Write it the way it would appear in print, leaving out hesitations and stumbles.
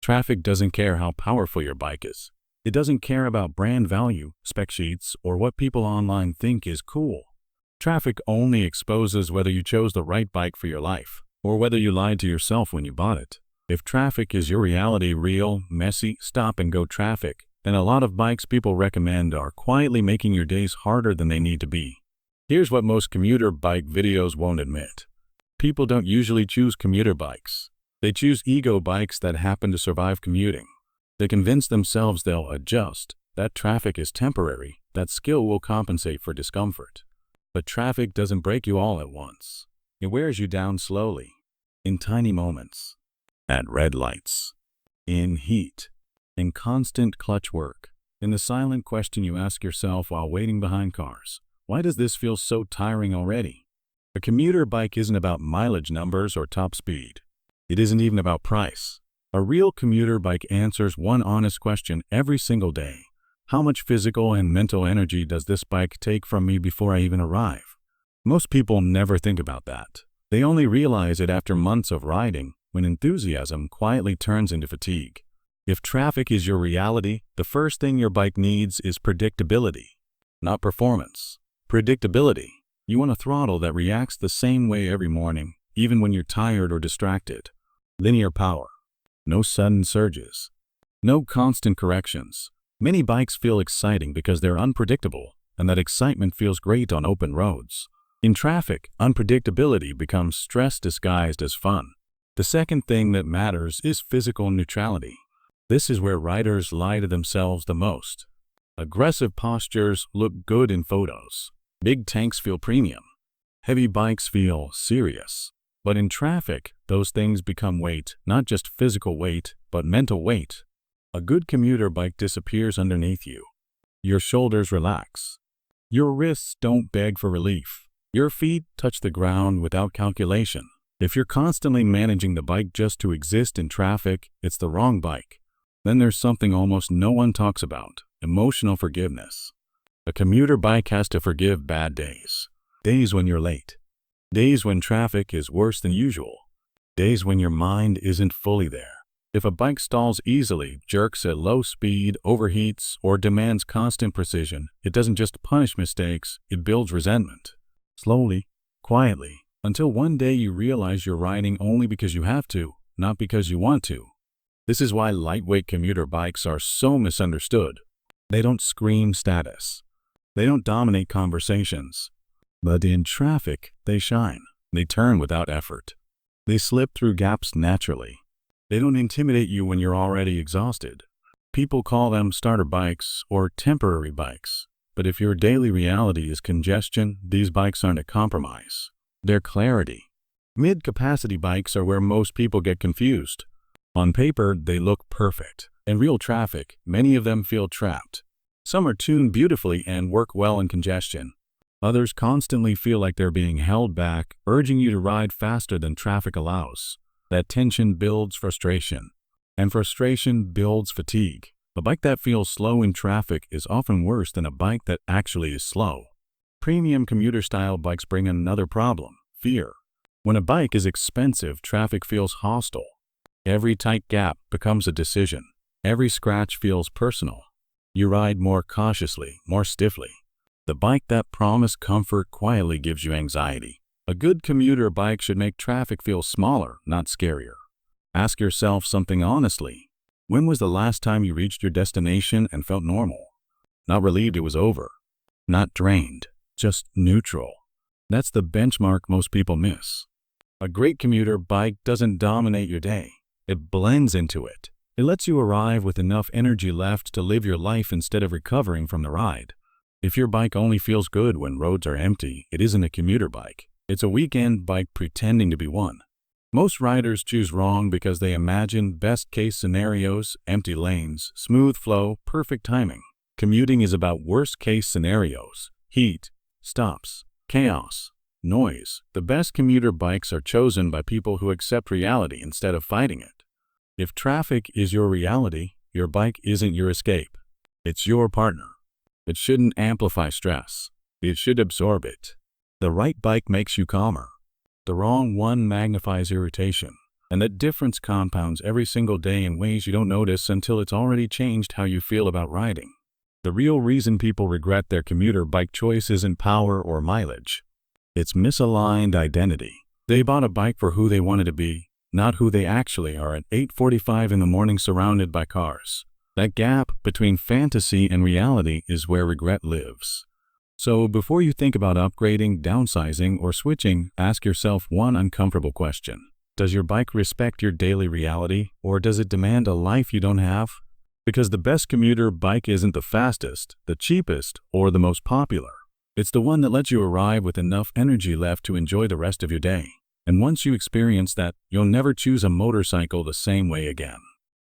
Traffic doesn't care how powerful your bike is. It doesn't care about brand value, spec sheets, or what people online think is cool. Traffic only exposes whether you chose the right bike for your life, or whether you lied to yourself when you bought it. If traffic is your reality, real, messy, stop-and-go traffic, then a lot of bikes people recommend are quietly making your days harder than they need to be. Here's what most commuter bike videos won't admit. People don't usually choose commuter bikes. They choose ego bikes that happen to survive commuting. They convince themselves they'll adjust, that traffic is temporary, that skill will compensate for discomfort. But traffic doesn't break you all at once. It wears you down slowly, in tiny moments, at red lights, in heat, in constant clutch work, in the silent question you ask yourself while waiting behind cars. Why does this feel so tiring already? A commuter bike isn't about mileage numbers or top speed. It isn't even about price. A real commuter bike answers one honest question every single day. How much physical and mental energy does this bike take from me before I even arrive? Most people never think about that. They only realize it after months of riding, when enthusiasm quietly turns into fatigue. If traffic is your reality, the first thing your bike needs is predictability, not performance. Predictability. You want a throttle that reacts the same way every morning, even when you're tired or distracted. Linear power. No sudden surges. No constant corrections. Many bikes feel exciting because they're unpredictable, and that excitement feels great on open roads. In traffic, unpredictability becomes stress disguised as fun. The second thing that matters is physical neutrality. This is where riders lie to themselves the most. Aggressive postures look good in photos. Big tanks feel premium. Heavy bikes feel serious. But in traffic, those things become weight, not just physical weight, but mental weight. A good commuter bike disappears underneath you. Your shoulders relax. Your wrists don't beg for relief. Your feet touch the ground without calculation. If you're constantly managing the bike just to exist in traffic, it's the wrong bike. Then there's something almost no one talks about: emotional forgiveness. A commuter bike has to forgive bad days. Days when you're late. Days when traffic is worse than usual. Days when your mind isn't fully there. If a bike stalls easily, jerks at low speed, overheats, or demands constant precision, it doesn't just punish mistakes, it builds resentment. Slowly, quietly, until one day you realize you're riding only because you have to, not because you want to. This is why lightweight commuter bikes are so misunderstood. They don't scream status. They don't dominate conversations. But in traffic, they shine. They turn without effort. They slip through gaps naturally. They don't intimidate you when you're already exhausted. People call them starter bikes or temporary bikes. But if your daily reality is congestion, these bikes aren't a compromise. They're clarity. Mid-capacity bikes are where most people get confused. On paper, they look perfect. In real traffic, many of them feel trapped. Some are tuned beautifully and work well in congestion. Others constantly feel like they're being held back, urging you to ride faster than traffic allows. That tension builds frustration, and frustration builds fatigue. A bike that feels slow in traffic is often worse than a bike that actually is slow. Premium commuter-style bikes bring another problem: fear. When a bike is expensive, traffic feels hostile. Every tight gap becomes a decision. Every scratch feels personal. You ride more cautiously, more stiffly. The bike that promised comfort quietly gives you anxiety. A good commuter bike should make traffic feel smaller, not scarier. Ask yourself something honestly. When was the last time you reached your destination and felt normal? Not relieved it was over. Not drained, just neutral. That's the benchmark most people miss. A great commuter bike doesn't dominate your day. It blends into it. It lets you arrive with enough energy left to live your life instead of recovering from the ride. If your bike only feels good when roads are empty, it isn't a commuter bike. It's a weekend bike pretending to be one. Most riders choose wrong because they imagine best-case scenarios, empty lanes, smooth flow, perfect timing. Commuting is about worst-case scenarios: heat, stops, chaos, noise. The best commuter bikes are chosen by people who accept reality instead of fighting it. If traffic is your reality, your bike isn't your escape. It's your partner. It shouldn't amplify stress. It should absorb it. The right bike makes you calmer. The wrong one magnifies irritation. And that difference compounds every single day in ways you don't notice until it's already changed how you feel about riding. The real reason people regret their commuter bike choice isn't power or mileage. It's misaligned identity. They bought a bike for who they wanted to be, not who they actually are at 8:45 in the morning surrounded by cars. That gap between fantasy and reality is where regret lives. So before you think about upgrading, downsizing, or switching, ask yourself one uncomfortable question. Does your bike respect your daily reality, or does it demand a life you don't have? Because the best commuter bike isn't the fastest, the cheapest, or the most popular. It's the one that lets you arrive with enough energy left to enjoy the rest of your day. And once you experience that, you'll never choose a motorcycle the same way again.